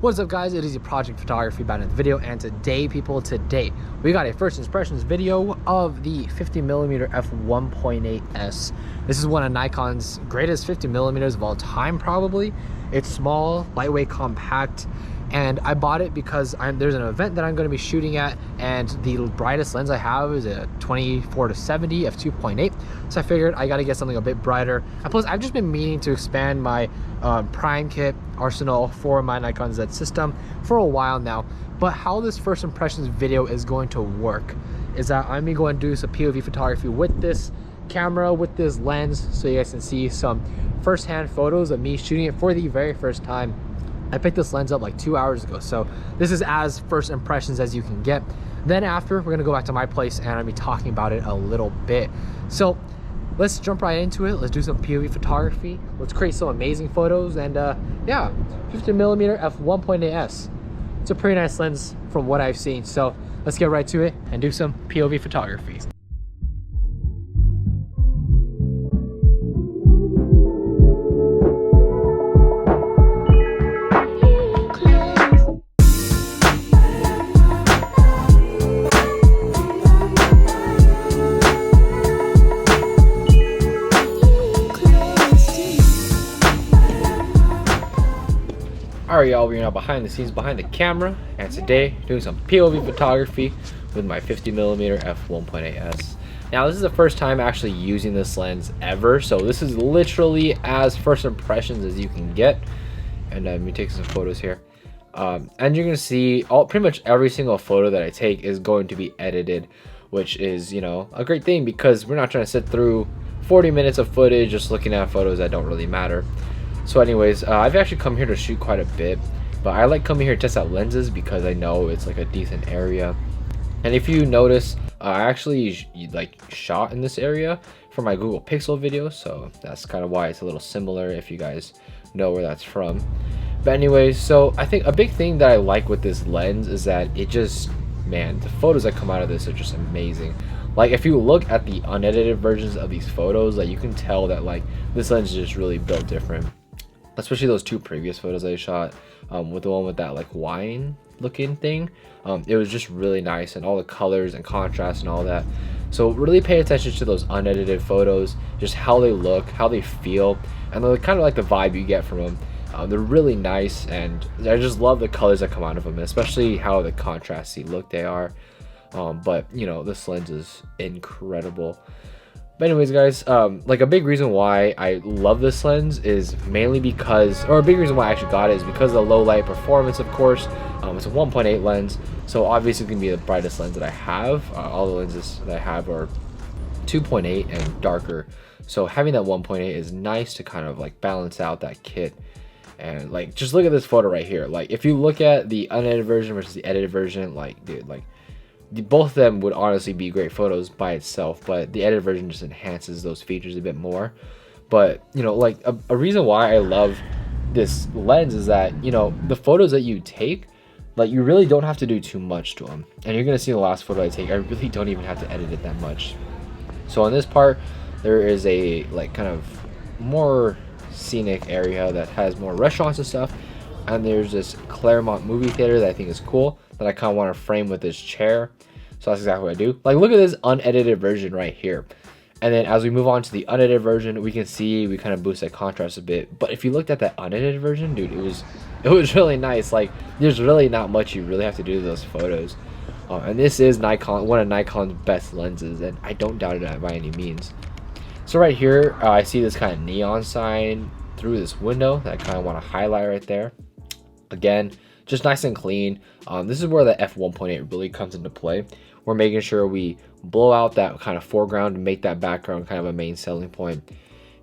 What's up guys, it is your Project Photography back in the video, and today we got a first impressions video of the 50mm f1.8s. This is one of Nikon's greatest 50mm of all time probably. It's small, lightweight, compact, and I bought it because there's an event that I'm going to be shooting at, and the brightest lens I have is a 24-70 f2.8, so I figured I got to get something a bit brighter. And plus I've just been meaning to expand my prime kit arsenal for my Nikon Z system for a while now. But how this first impressions video is going to work is that I'm going to do some POV photography with this camera, with this lens, so you guys can see some first-hand photos of me shooting it for the very first time. I picked this lens up like 2 hours ago, so this is as first impressions as you can get. Then after, we're gonna go back to my place and I'll be talking about it a little bit. So let's jump right into it. Let's do some POV photography. Let's create some amazing photos, and yeah, 50mm f1.8s. It's a pretty nice lens from what I've seen. So let's get right to it and do some POV photography. Alright y'all, we're now behind the scenes, behind the camera, and today doing some POV photography with my 50mm f1.8s. Now this is the first time actually using this lens ever, so this is literally as first impressions as you can get. And let me take some photos here. And you're gonna see pretty much every single photo that I take is going to be edited, which is, you know, a great thing because we're not trying to sit through 40 minutes of footage just looking at photos that don't really matter. So anyways, I've actually come here to shoot quite a bit, but I like coming here to test out lenses because I know it's like a decent area. And if you notice, I actually shot in this area for my Google Pixel video, so that's kind of why it's a little similar if you guys know where that's from. But anyways, so I think a big thing that I like with this lens is that it just, man, the photos that come out of this are just amazing. Like if you look at the unedited versions of these photos, like you can tell that like this lens is just really built different. Especially those two previous photos I shot, with the one with that like wine looking thing. It was just really nice, and all the colors and contrast and all that. So really pay attention to those unedited photos, just how they look, how they feel, and they're kind of like the vibe you get from them. They're really nice, and I just love the colors that come out of them, especially how the contrasty look they are. But you know, this lens is incredible. But anyways guys, like a big reason why I love this lens is mainly because, or a big reason why I actually got it is because of the low light performance, of course. It's a 1.8 lens, so obviously it's gonna be the brightest lens that I have. All the lenses that I have are 2.8 and darker, so having that 1.8 is nice to kind of like balance out that kit. And like, just look at this photo right here. Like if you look at the unedited version versus the edited version, like dude, like both of them would honestly be great photos by itself, but the edited version just enhances those features a bit more. But you know, like a reason why I love this lens is that, you know, the photos that you take, like you really don't have to do too much to them. And you're gonna see the last photo I take, I really don't even have to edit it that much. So on this part, there is a like kind of more scenic area that has more restaurants and stuff, and there's this Claremont movie theater that I think is cool that I kind of want to frame with this chair. So that's exactly what I do. Like look at this unedited version right here, and then as we move on to the unedited version, we can see we kind of boost that contrast a bit. But if you looked at that unedited version, dude, it was really nice. Like there's really not much you really have to do to those photos. And this is Nikon, one of Nikon's best lenses, and I don't doubt it by any means. So right here, I see this kind of neon sign through this window that I kind of want to highlight right there. Again, just nice and clean. This is where the f1.8 really comes into play. We're making sure we blow out that kind of foreground and make that background kind of a main selling point.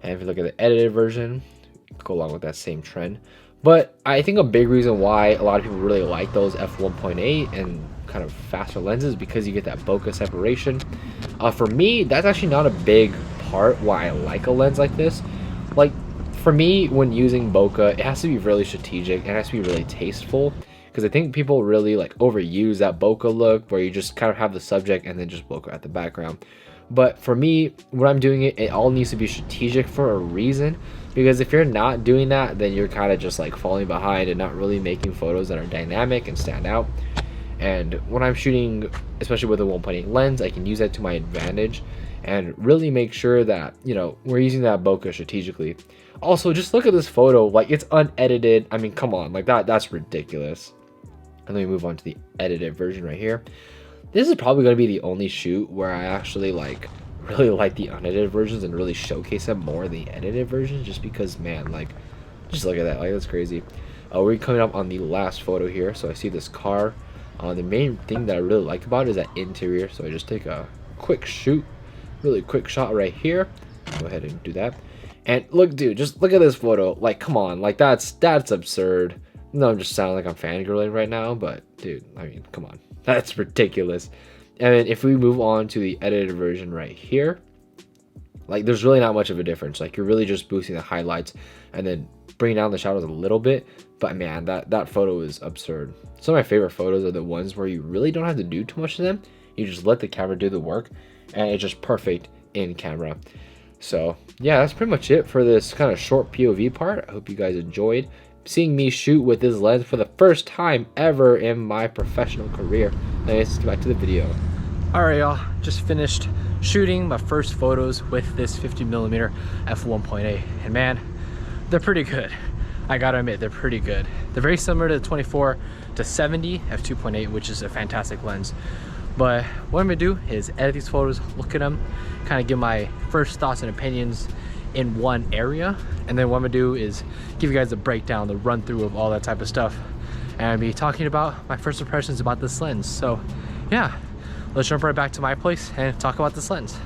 And if you look at the edited version, go along with that same trend. But I think a big reason why a lot of people really like those f1.8 and kind of faster lenses, because you get that bokeh separation. For me, that's actually not a big part why I like a lens like this. Like for me, when using bokeh, it has to be really strategic, it has to be really tasteful, because I think people really like overuse that bokeh look where you just kind of have the subject and then just bokeh at the background. But for me, when I'm doing it, it all needs to be strategic for a reason. because if you're not doing that, then you're kind of just like falling behind and not really making photos that are dynamic and stand out. And when I'm shooting, especially with a 1.8 lens, I can use that to my advantage and really make sure that, you know, we're using that bokeh strategically. Also, just look at this photo, like it's unedited. I mean, come on, like that's ridiculous. And then we move on to the edited version right here. This is probably going to be the only shoot where I actually like really like the unedited versions and really showcase them more than the edited versions, just because, man, like, just look at that, like that's crazy. We're coming up on the last photo here. So I see this car. The main thing that I really like about it is that interior. So I just take a quick shoot, really quick shot right here. Go ahead and do that. And look, dude, just look at this photo. Like, come on, like that's absurd. No, I'm just sounding like I'm fangirling right now, but dude, I mean, come on, that's ridiculous. And then if we move on to the edited version right here, like there's really not much of a difference. Like you're really just boosting the highlights and then bringing down the shadows a little bit. But man, that photo is absurd. Some of my favorite photos are the ones where you really don't have to do too much to them. You just let the camera do the work and it's just perfect in camera. So yeah, that's pretty much it for this kind of short POV part. I hope you guys enjoyed seeing me shoot with this lens for the first time ever in my professional career. Let's get back to the video. All right, y'all, just finished shooting my first photos with this 50mm f1.8, and man, they're pretty good. I gotta admit, they're pretty good. They're very similar to the 24-70 f2.8, which is a fantastic lens. But what I'm gonna do is edit these photos, look at them, kind of give my first thoughts and opinions in one area, and then what I'm gonna do is give you guys a breakdown, the run through of all that type of stuff, and I'll be talking about my first impressions about this lens. So yeah, let's jump right back to my place and talk about this lens.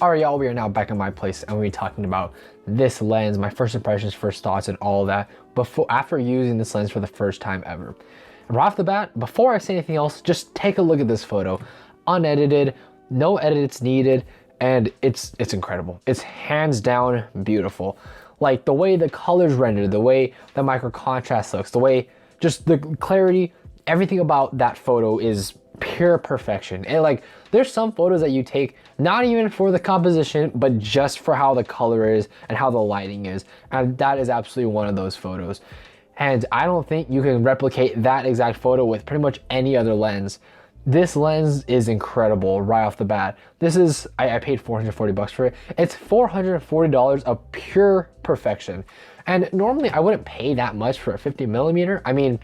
All right, y'all, we are now back in my place and we'll be talking about this lens, my first impressions, first thoughts, and all of that after using this lens for the first time ever. And right off the bat, before I say anything else, just take a look at this photo. Unedited, no edits needed, and it's incredible. It's hands down beautiful. Like the way the colors rendered, the way the micro contrast looks, the way just the clarity, everything about that photo is pure perfection. And like there's some photos that you take not even for the composition, but just for how the color is and how the lighting is, and that is absolutely one of those photos. And I don't think you can replicate that exact photo with pretty much any other lens. This lens is incredible right off the bat. This is, I paid 440 bucks for it. It's $440 of pure perfection. And normally I wouldn't pay that much for a 50mm. I mean,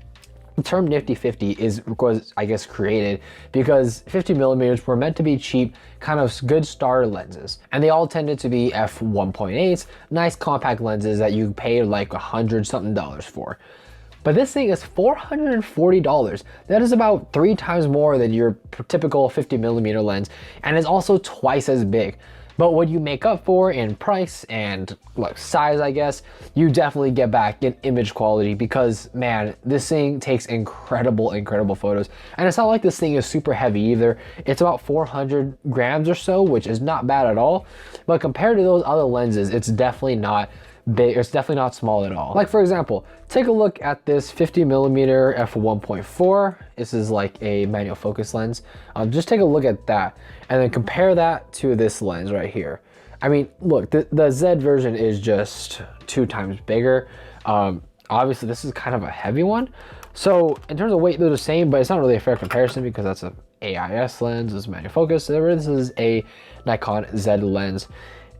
the term nifty 50 was, I guess, created because 50mm were meant to be cheap, kind of good starter lenses. And they all tended to be f1.8s, nice compact lenses that you pay like $100 something for. But this thing is $440. That is about 3 times more than your typical 50mm lens, and it's also twice as big. But what you make up for in price and like size, I guess, you definitely get back in image quality because, man, this thing takes incredible photos. And it's not like this thing is super heavy either. It's about 400 grams or so, which is not bad at all. But compared to those other lenses, it's definitely not big. It's definitely not small at all. Like for example, take a look at this 50mm f1.4. This is like a manual focus lens. Just take a look at that and then compare that to this lens right here. I mean, look, the Z version is just 2 times bigger. Obviously this is kind of a heavy one. So in terms of weight, they're the same, but it's not really a fair comparison because that's an AIS lens, this is manual focus. This is a Nikon Z lens.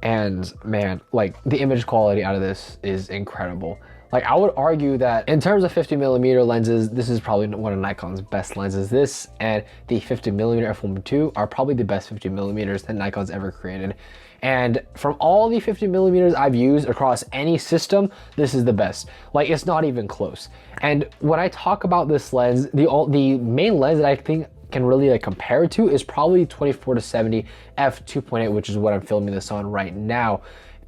And man, like the image quality out of this is incredible. Like I would argue that in terms of 50mm lenses, this is probably one of Nikon's best lenses. This and the 50mm f1.2 are probably the best 50mm that Nikon's ever created. And from all the 50mm I've used across any system, this is the best. Like it's not even close. And when I talk about this lens, the main lens that I think can really like compare it to is probably 24-70 f2.8, which is what I'm filming this on right now.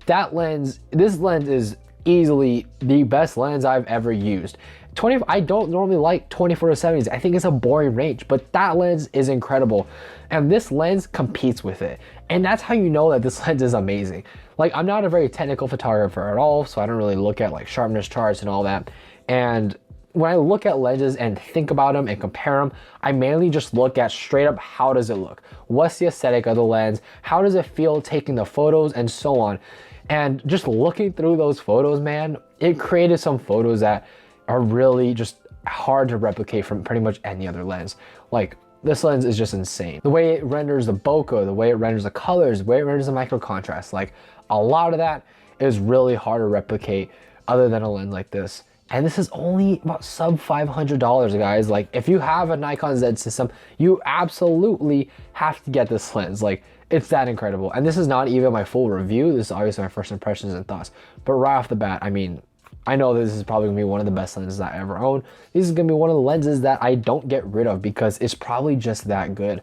This lens is easily the best lens I've ever used. I don't normally like 24-70s. I think it's a boring range, but that lens is incredible. And this lens competes with it. And that's how you know that this lens is amazing. Like I'm not a very technical photographer at all, so I don't really look at like sharpness charts and all that. And when I look at lenses and think about them and compare them, I mainly just look at straight up how does it look? What's the aesthetic of the lens? How does it feel taking the photos and so on? And just looking through those photos, man, it created some photos that are really just hard to replicate from pretty much any other lens. Like, this lens is just insane. The way it renders the bokeh, the way it renders the colors, the way it renders the micro contrast, like a lot of that is really hard to replicate other than a lens like this. And this is only about sub $500, guys. Like, if you have a Nikon Z system, you absolutely have to get this lens. Like, it's that incredible. And this is not even my full review. This is obviously my first impressions and thoughts. But right off the bat, I mean, I know this is probably gonna be one of the best lenses I ever own. This is gonna be one of the lenses that I don't get rid of because it's probably just that good.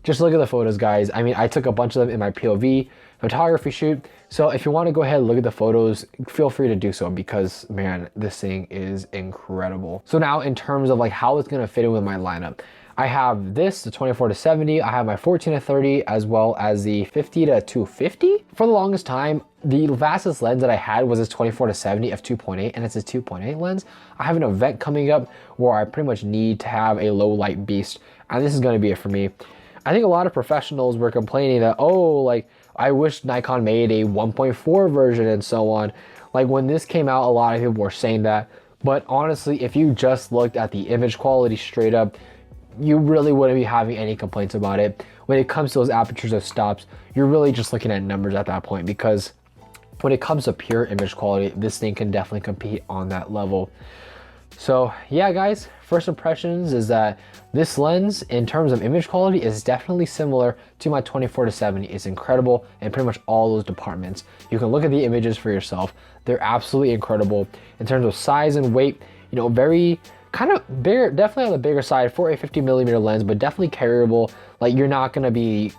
Just look at the photos, guys. I mean, I took a bunch of them in my POV photography shoot. So if you want to go ahead and look at the photos, feel free to do so because, man, this thing is incredible. So now in terms of like how it's going to fit in with my lineup, I have this, the 24-70, I have my 14-30, as well as the 50-250. For the longest time, the fastest lens that I had was this 24-70 f2.8, and it's a 2.8 lens. I have an event coming up where I pretty much need to have a low light beast, and this is going to be it for me. I think a lot of professionals were complaining that, oh, like, I wish Nikon made a 1.4 version and so on. Like, when this came out, a lot of people were saying that. But honestly, if you just looked at the image quality straight up, you really wouldn't be having any complaints about it. When it comes to those apertures of stops, you're really just looking at numbers at that point, because when it comes to pure image quality, this thing can definitely compete on that level. So yeah, guys, first impressions is that this lens in terms of image quality is definitely similar to my 24-70. It's incredible in pretty much all those departments. You can look at the images for yourself. They're absolutely incredible in terms of size and weight. You know, very kind of bigger, definitely on the bigger side for a 50mm lens, but definitely carryable. Like, you're not gonna be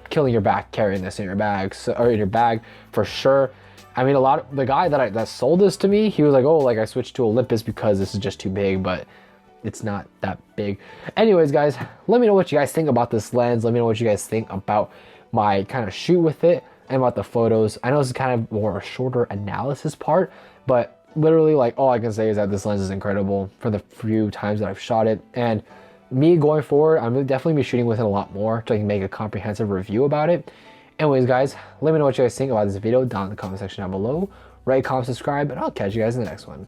killing your back carrying this in your bag, or in your bag for sure. I mean, the guy that sold this to me, he was like, oh, like, I switched to Olympus because this is just too big, but it's not that big. Anyways, guys, let me know what you guys think about this lens. Let me know what you guys think about my kind of shoot with it and about the photos. I know this is kind of more a shorter analysis part, but literally, like, all I can say is that this lens is incredible for the few times that I've shot it. And me going forward, I'm gonna definitely be shooting with it a lot more so I can make a comprehensive review about it. Anyways, guys, let me know what you guys think about this video down in the comment section down below. Rate, comment, subscribe, and I'll catch you guys in the next one.